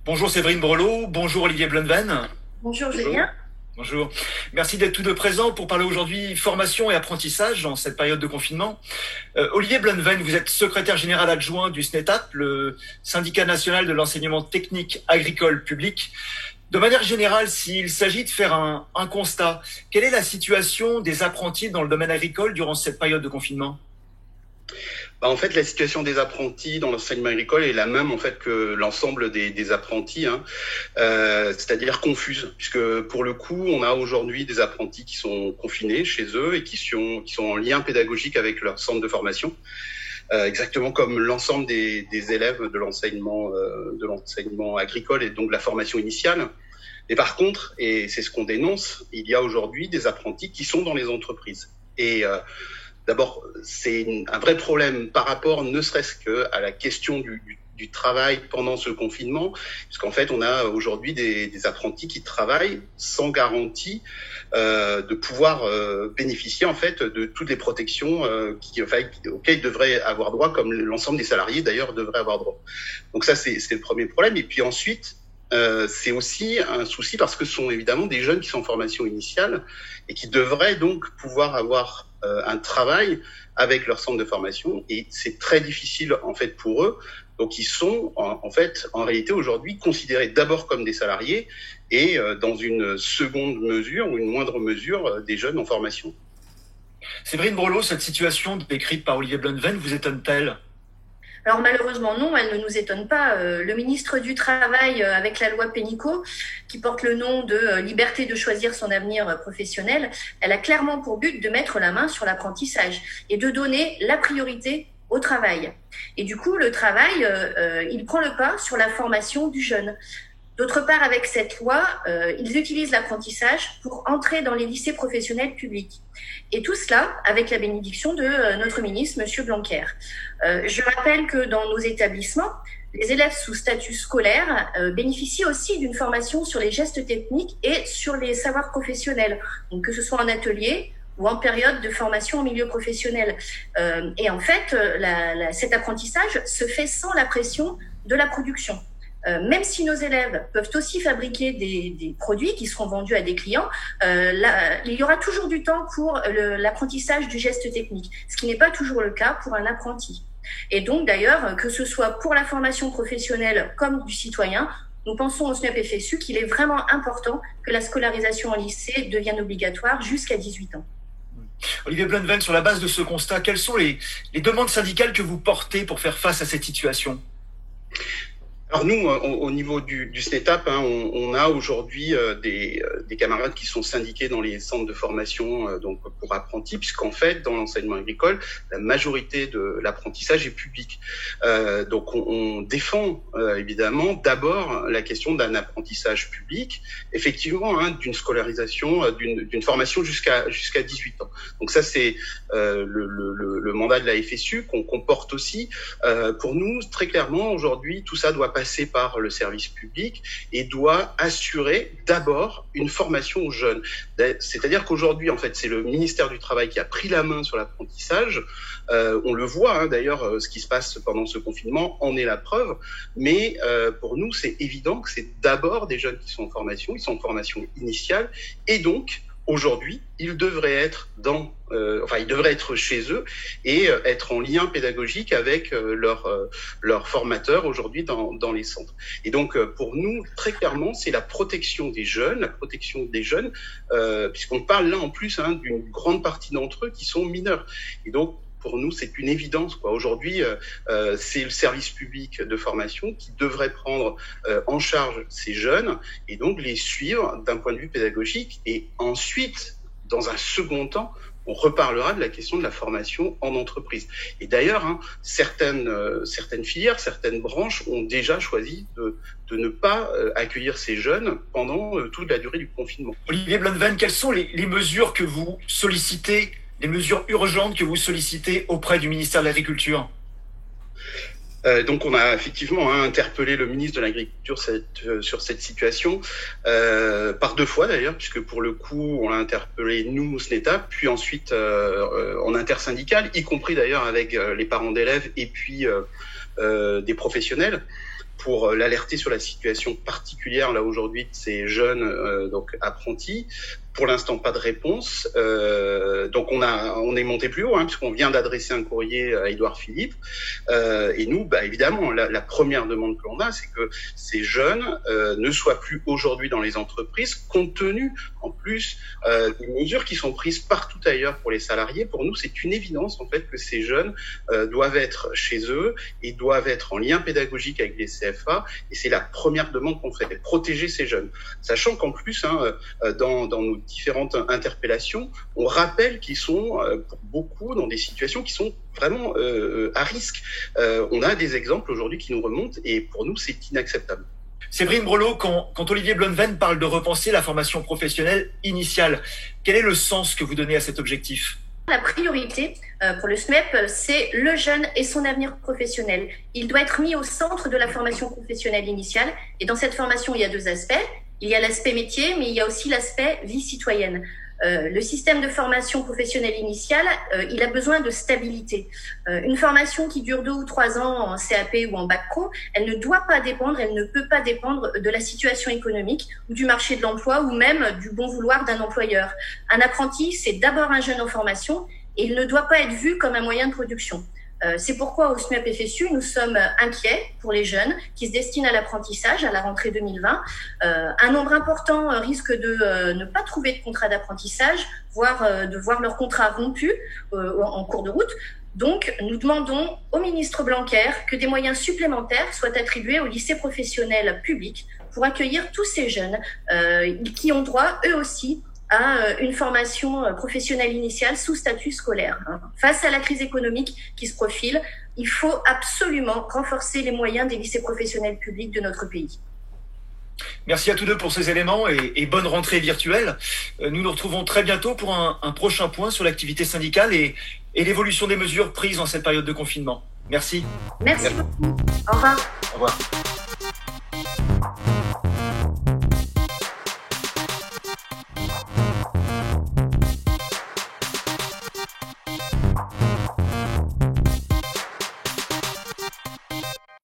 Bonjour Séverine Brelot, bonjour Olivier Blunven. Bonjour Bonjour. Julien. Bonjour. Merci d'être tous deux présents pour parler aujourd'hui formation et apprentissage dans cette période de confinement. Olivier Blunven, vous êtes secrétaire général adjoint du SNETAP, le syndicat national de l'enseignement technique agricole public. De manière générale, s'il s'agit de faire un constat, quelle est la situation des apprentis dans le domaine agricole durant cette période de confinement ? En fait, la situation des apprentis dans l'enseignement agricole est la même en fait que l'ensemble des apprentis, c'est-à-dire confuse, puisque pour le coup, on a aujourd'hui des apprentis qui sont confinés chez eux et qui sont en lien pédagogique avec leur centre de formation, exactement comme l'ensemble des élèves de l'enseignement agricole et donc de la formation initiale. Et par contre, et c'est ce qu'on dénonce, il y a aujourd'hui des apprentis qui sont dans les entreprises. Et d'abord, c'est un vrai problème par rapport ne serait-ce qu'à la question du travail pendant ce confinement, puisqu'en fait, on a aujourd'hui des apprentis qui travaillent sans garantie de pouvoir bénéficier en fait de toutes les protections auxquelles ils devraient avoir droit, comme l'ensemble des salariés d'ailleurs devraient avoir droit. Donc ça, c'est le premier problème. Et puis ensuite, c'est aussi un souci parce que ce sont évidemment des jeunes qui sont en formation initiale et qui devraient donc pouvoir avoir un travail avec leur centre de formation, et c'est très difficile en fait pour eux. Donc ils sont en réalité aujourd'hui considérés d'abord comme des salariés et dans une seconde mesure ou une moindre mesure des jeunes en formation. Séverine Brelot, cette situation décrite par Olivier Blunven vous étonne-t-elle ? Alors malheureusement non, elle ne nous étonne pas. Le ministre du Travail, avec la loi Pénicaud, qui porte le nom de liberté de choisir son avenir professionnel, elle a clairement pour but de mettre la main sur l'apprentissage et de donner la priorité au travail. Et du coup, le travail, il prend le pas sur la formation du jeune. D'autre part, avec cette loi, ils utilisent l'apprentissage pour entrer dans les lycées professionnels publics. Et tout cela avec la bénédiction de notre ministre, M. Blanquer. Je rappelle que dans nos établissements, les élèves sous statut scolaire bénéficient aussi d'une formation sur les gestes techniques et sur les savoirs professionnels, donc que ce soit en atelier ou en période de formation en milieu professionnel. Et en fait, cet apprentissage se fait sans la pression de la production. Même si nos élèves peuvent aussi fabriquer des produits qui seront vendus à des clients, il y aura toujours du temps pour l'apprentissage du geste technique, ce qui n'est pas toujours le cas pour un apprenti. Et donc d'ailleurs, que ce soit pour la formation professionnelle comme du citoyen, nous pensons au SNEP FSU qu'il est vraiment important que la scolarisation en lycée devienne obligatoire jusqu'à 18 ans. Olivier Blunven, sur la base de ce constat, quelles sont les demandes syndicales que vous portez pour faire face à cette situation ? Alors nous, au niveau du SNETAP, on a aujourd'hui des camarades qui sont syndiqués dans les centres de formation donc pour apprentis, puisqu'en fait, dans l'enseignement agricole, la majorité de l'apprentissage est public. Donc on défend évidemment d'abord la question d'un apprentissage public, effectivement, d'une scolarisation, d'une formation jusqu'à 18 ans. Donc ça, c'est le mandat de la FSU qu'on porte aussi. Pour nous, très clairement, aujourd'hui, tout ça doit passer par le service public et doit assurer d'abord une formation aux jeunes. C'est-à-dire qu'aujourd'hui, en fait, c'est le ministère du Travail qui a pris la main sur l'apprentissage. On le voit, d'ailleurs, ce qui se passe pendant ce confinement en est la preuve. Mais pour nous, c'est évident que c'est d'abord des jeunes qui sont en formation, ils sont en formation initiale, et donc aujourd'hui, ils devraient être ils devraient être chez eux et être en lien pédagogique avec leurs formateurs aujourd'hui dans les centres. Et donc, pour nous, très clairement, c'est la protection des jeunes, puisqu'on parle là en plus d'une grande partie d'entre eux qui sont mineurs. Et donc, pour nous, c'est une évidence, quoi. Aujourd'hui, c'est le service public de formation qui devrait prendre en charge ces jeunes et donc les suivre d'un point de vue pédagogique. Et ensuite, dans un second temps, on reparlera de la question de la formation en entreprise. Et d'ailleurs, certaines filières, certaines branches ont déjà choisi de ne pas accueillir ces jeunes pendant toute la durée du confinement. Olivier Blunven, quelles sont les mesures que vous sollicitez, les mesures urgentes que vous sollicitez auprès du ministère de l'Agriculture ? Donc on a effectivement interpellé le ministre de l'Agriculture sur cette situation, par 2 fois d'ailleurs, puisque pour le coup on l'a interpellé nous au SNETAP, puis ensuite en intersyndical, y compris d'ailleurs avec les parents d'élèves et puis des professionnels, pour l'alerter sur la situation particulière là aujourd'hui de ces jeunes donc apprentis. Pour l'instant, pas de réponse. Donc on est monté plus haut, puisqu'on vient d'adresser un courrier à Édouard Philippe. Et nous, évidemment, la première demande que l'on a, c'est que ces jeunes ne soient plus aujourd'hui dans les entreprises, compte tenu, en plus, des mesures qui sont prises partout ailleurs pour les salariés. Pour nous, c'est une évidence, en fait, que ces jeunes doivent être chez eux et doivent être en lien pédagogique avec les CFA. Et c'est la première demande qu'on fait, protéger ces jeunes. Sachant qu'en plus, dans nos différentes interpellations, on rappelle qu'ils sont pour beaucoup dans des situations qui sont vraiment à risque. On a des exemples aujourd'hui qui nous remontent et pour nous, c'est inacceptable. Séverine Brelow, quand Olivier Blunven parle de repenser la formation professionnelle initiale, quel est le sens que vous donnez à cet objectif ? La priorité pour le SMEP, c'est le jeune et son avenir professionnel. Il doit être mis au centre de la formation professionnelle initiale. Et dans cette formation, il y a deux aspects. Il y a l'aspect métier, mais il y a aussi l'aspect vie citoyenne. Le système de formation professionnelle initiale, il a besoin de stabilité. Une formation qui dure 2 ou 3 ans en CAP ou en bac pro, elle ne doit pas dépendre, elle ne peut pas dépendre de la situation économique ou du marché de l'emploi ou même du bon vouloir d'un employeur. Un apprenti, c'est d'abord un jeune en formation et il ne doit pas être vu comme un moyen de production. C'est pourquoi au SMEP FSU, nous sommes inquiets pour les jeunes qui se destinent à l'apprentissage à la rentrée 2020. Un nombre important risque de ne pas trouver de contrat d'apprentissage, voire de voir leur contrat rompu en cours de route. Donc, nous demandons au ministre Blanquer que des moyens supplémentaires soient attribués aux lycées professionnels publics pour accueillir tous ces jeunes qui ont droit, eux aussi, à une formation professionnelle initiale sous statut scolaire. Face à la crise économique qui se profile, il faut absolument renforcer les moyens des lycées professionnels publics de notre pays. Merci à tous deux pour ces éléments et bonne rentrée virtuelle. Nous nous retrouvons très bientôt pour un prochain point sur l'activité syndicale et l'évolution des mesures prises en cette période de confinement. Merci. Merci beaucoup. Au revoir. Au revoir.